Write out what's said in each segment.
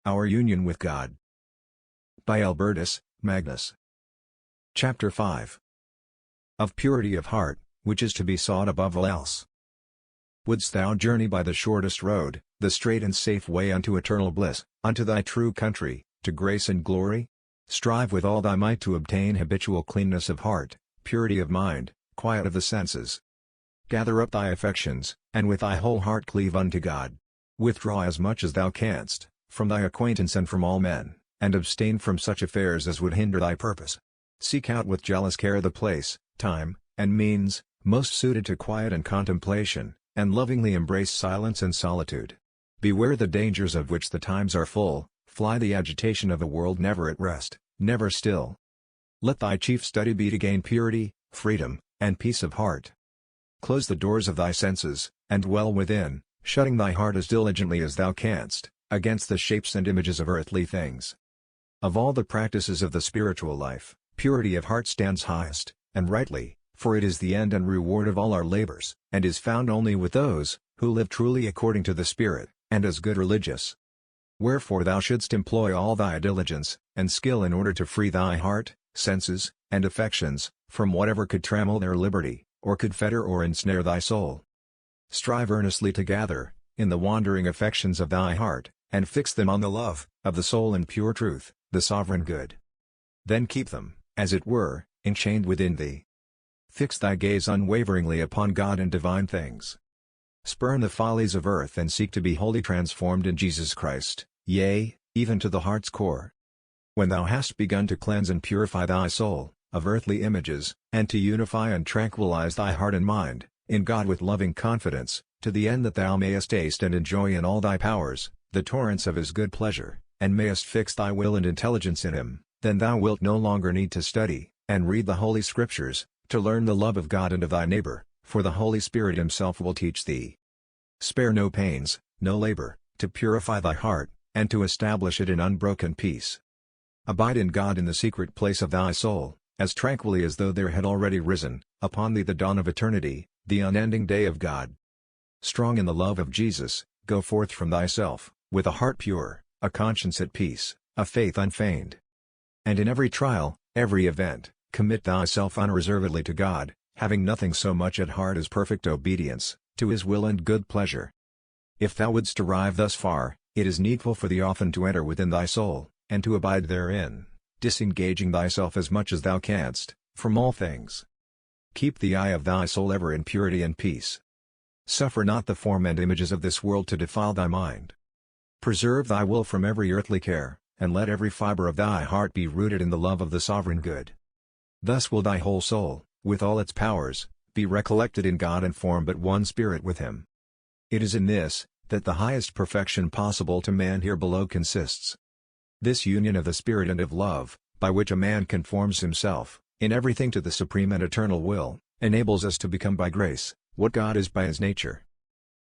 Our Union with God. By Albertus Magnus. Chapter 5. Of purity of heart, which is to be sought above all else. Wouldst thou journey by the shortest road, the straight and safe way unto eternal bliss, unto thy true country, to grace and glory? Strive with all thy might to obtain habitual cleanness of heart, purity of mind, quiet of the senses. Gather up thy affections, and with thy whole heart cleave unto God. Withdraw as much as thou canst, from thy acquaintance and from all men, and abstain from such affairs as would hinder thy purpose. Seek out with jealous care the place, time, and means, most suited to quiet and contemplation, and lovingly embrace silence and solitude. Beware the dangers of which the times are full, fly the agitation of a world never at rest, never still. Let thy chief study be to gain purity, freedom, and peace of heart. Close the doors of thy senses, and dwell within, shutting thy heart as diligently as thou canst, against the shapes and images of earthly things. Of all the practices of the spiritual life, purity of heart stands highest, and rightly, for it is the end and reward of all our labors, and is found only with those, who live truly according to the Spirit, and as good religious. Wherefore thou shouldst employ all thy diligence, and skill in order to free thy heart, senses, and affections, from whatever could trammel their liberty, or could fetter or ensnare thy soul. Strive earnestly to gather, in the wandering affections of thy heart, and fix them on the love, of the soul and pure truth, the sovereign good. Then keep them, as it were, enchained within thee. Fix thy gaze unwaveringly upon God and divine things. Spurn the follies of earth and seek to be wholly transformed in Jesus Christ, yea, even to the heart's core. When thou hast begun to cleanse and purify thy soul, of earthly images, and to unify and tranquilize thy heart and mind, in God with loving confidence, to the end that thou mayest taste and enjoy in all thy powers, the torrents of His good pleasure, and mayest fix thy will and intelligence in Him, then thou wilt no longer need to study, and read the Holy Scriptures, to learn the love of God and of thy neighbor, for the Holy Spirit Himself will teach thee. Spare no pains, no labor, to purify thy heart, and to establish it in unbroken peace. Abide in God in the secret place of thy soul, as tranquilly as though there had already risen, upon thee the dawn of eternity, the unending day of God. Strong in the love of Jesus, go forth from thyself, with a heart pure, a conscience at peace, a faith unfeigned. And in every trial, every event, commit thyself unreservedly to God, having nothing so much at heart as perfect obedience, to His will and good pleasure. If thou wouldst arrive thus far, it is needful for thee often to enter within thy soul, and to abide therein, disengaging thyself as much as thou canst, from all things. Keep the eye of thy soul ever in purity and peace. Suffer not the form and images of this world to defile thy mind. Preserve thy will from every earthly care, and let every fiber of thy heart be rooted in the love of the sovereign good. Thus will thy whole soul, with all its powers, be recollected in God and form but one spirit with Him. It is in this, that the highest perfection possible to man here below consists. This union of the Spirit and of love, by which a man conforms himself, in everything to the supreme and eternal will, enables us to become by grace, what God is by His nature.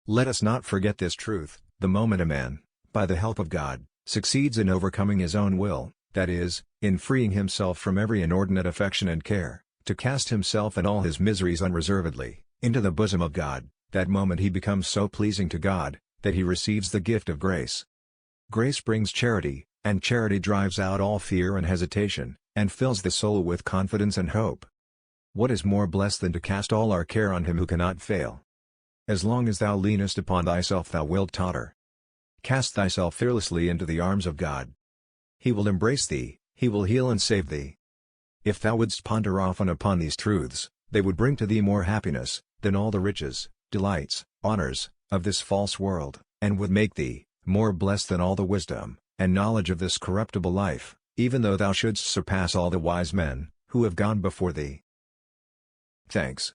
Let us not forget this truth, the moment a man, by the help of God, succeeds in overcoming his own will, that is, in freeing himself from every inordinate affection and care, to cast himself and all his miseries unreservedly, into the bosom of God, that moment he becomes so pleasing to God, that he receives the gift of grace. Grace brings charity, and charity drives out all fear and hesitation, and fills the soul with confidence and hope. What is more blessed than to cast all our care on Him who cannot fail? As long as thou leanest upon thyself thou wilt totter. Cast thyself fearlessly into the arms of God. He will embrace thee, He will heal and save thee. If thou wouldst ponder often upon these truths, they would bring to thee more happiness, than all the riches, delights, honors, of this false world, and would make thee, more blessed than all the wisdom, and knowledge of this corruptible life, even though thou shouldst surpass all the wise men, who have gone before thee. Thanks.